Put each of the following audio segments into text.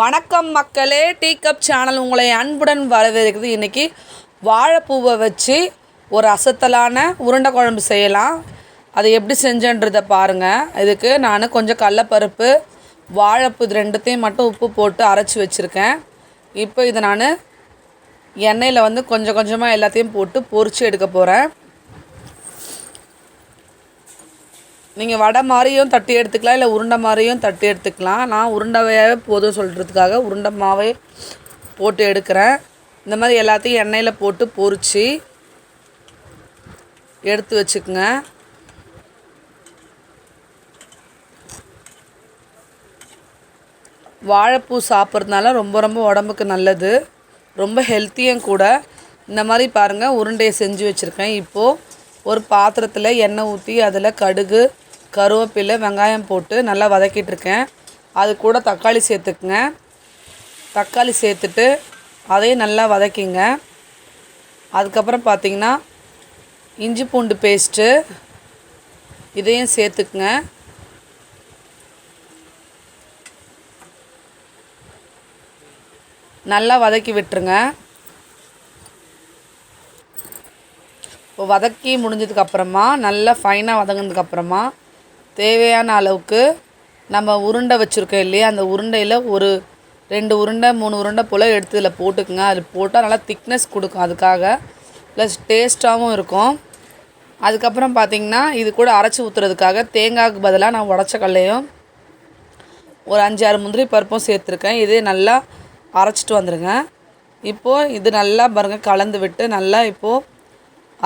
வணக்கம் மக்களே, tea cup channel உங்களை அன்புடன் வரவேற்கிறது. இன்றைக்கி வாழைப்பூவை வச்சு ஒரு அசத்தலான உருண்டை குழம்பு செய்யலாம். அதை எப்படி செஞ்சேன்றதை பாருங்கள். இதுக்கு நான் கொஞ்சம் கடலப்பருப்பு, வாழைப்பூ இது ரெண்டுத்தையும் மட்டும் உப்பு போட்டு அரைச்சி வச்சுருக்கேன். இப்போ இதை நான் எண்ணெயில் கொஞ்சம் கொஞ்சமாக எல்லாத்தையும் போட்டு பொரித்து எடுக்க போகிறேன். நீங்கள் வடை மாதிரியும் தட்டி எடுத்துக்கலாம், இல்லை உருண்டை மாதிரியும் தட்டி எடுத்துக்கலாம். நான் உருண்டையாகவே போதும் சொல்கிறதுக்காக உருண்டை மாவே போட்டு எடுக்கிறேன். இந்த மாதிரி எல்லாத்தையும் எண்ணெயில் போட்டு பொரித்து எடுத்து வச்சுக்கோங்க. வாழைப்பூ சாப்பிட்றதுனால ரொம்ப ரொம்ப உடம்புக்கு நல்லது, ரொம்ப ஹெல்த்தியும் கூட. இந்த மாதிரி பாருங்கள், உருண்டையை செஞ்சு வச்சுருக்கேன். இப்போது ஒரு பாத்திரத்தில் எண்ணெய் ஊற்றி அதில் கடுகு, கருவேப்பிலை, வெங்காயம் போட்டு நல்லா வதக்கிட்டுருக்கேன். அது கூட தக்காளி சேர்த்துக்குங்க. தக்காளி சேர்த்துட்டு அதையும் நல்லா வதக்கிங்க. அதுக்கப்புறம் பார்த்திங்கன்னா இஞ்சி பூண்டு பேஸ்ட்டு இதையும் சேர்த்துக்குங்க. நல்லா வதக்கி விட்டுருங்க. இப்போ வதக்கி முடிஞ்சதுக்கப்புறமா நல்லா ஃபைனாக வதங்கினதுக்கப்புறமா தேவையான அளவுக்கு நம்ம உருண்டை வச்சுருக்கோம் இல்லையா, அந்த உருண்டையில் ஒரு 2 உருண்டை 3 உருண்டை போல் எடுத்து இதில் போட்டுக்குங்க. அதில் போட்டால் நல்லா திக்னஸ் கொடுக்கும், அதுக்காக ப்ளஸ் டேஸ்ட்டாகவும் இருக்கும். அதுக்கப்புறம் பார்த்திங்கன்னா இது கூட அரைச்சி ஊற்றுறதுக்காக தேங்காய்க்கு பதிலாக நான் உடச்ச கடலையும் ஒரு 5-6 முந்திரி பருப்பும் சேர்த்துருக்கேன். இதே நல்லா அரைச்சிட்டு வந்துடுங்க. இப்போது இது நல்லா பாருங்கள் கலந்து விட்டு நல்லா இப்போது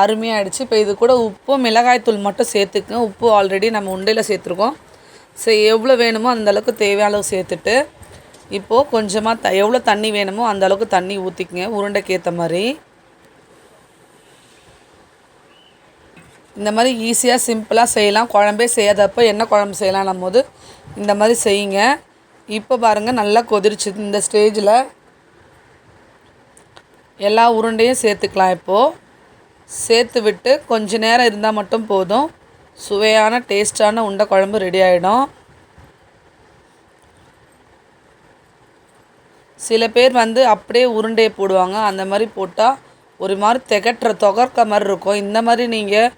அருமையாகிடுச்சு. இப்போ இது கூட உப்பு, மிளகாய்த்தூள் மட்டும் சேர்த்துக்குங்க. உப்பு ஆல்ரெடி நம்ம உண்டையில் சேர்த்துருக்கோம். எவ்வளோ வேணுமோ அந்தளவுக்கு தேவையான அளவு சேர்த்துட்டு இப்போது கொஞ்சமாக எவ்வளோ தண்ணி வேணுமோ அந்த அளவுக்கு தண்ணி ஊற்றிக்குங்க, உருண்டைக்கு ஏற்ற மாதிரி. இந்த மாதிரி ஈஸியாக சிம்பிளாக செய்யலாம். குழம்பே செய்யாதப்போ என்ன குழம்பு செய்யலாம் போது இந்த மாதிரி செய்யுங்க. இப்போ பாருங்கள் நல்லா கொதிருச்சு. இந்த ஸ்டேஜில் எல்லா உருண்டையும் சேர்த்துக்கலாம். இப்போது சேர்த்து விட்டு கொஞ்ச நேரம் இருந்தால் மட்டும் போதும், சுவையான டேஸ்டான உருண்டை குழம்பு ரெடி ஆகிடும். சில பேர் அப்படியே உருண்டையை போடுவாங்க. அந்த மாதிரி போட்டால் ஒரு மாதிரி தொகர்க்க மாதிரி இருக்கும். இந்த மாதிரி நீங்கள்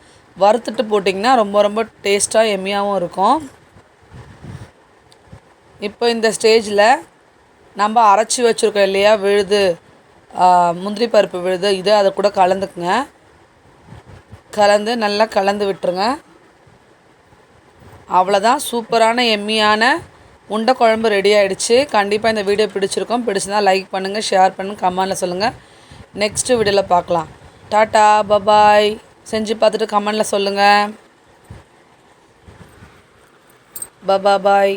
வறுத்துட்டு போட்டிங்கன்னா ரொம்ப ரொம்ப டேஸ்ட்டாக எம்மியாகவும் இருக்கும். இப்போ இந்த ஸ்டேஜில் நம்ம அரைச்சி வச்சுருக்கோம் இல்லையா விழுது, முந்திரி பருப்பு விழுது, இதை அதை கூட கலந்துக்குங்க. கலந்து நல்லா கலந்து விட்டுருங்க. அவ்வளோதான், சூப்பரான எம்மியான உருண்டை குழம்பு ரெடி ஆகிடுச்சு. கண்டிப்பாக இந்த வீடியோ பிடிச்சிருக்கோம். பிடிச்சிருந்தால் லைக் பண்ணுங்கள், ஷேர் பண்ணுங்கள், கமெண்டில் சொல்லுங்கள். நெக்ஸ்ட்டு வீடியோவில் பார்க்கலாம். Tata, bye bye. செஞ்சு பார்த்துட்டு கமெண்டில் சொல்லுங்கள். பாய்.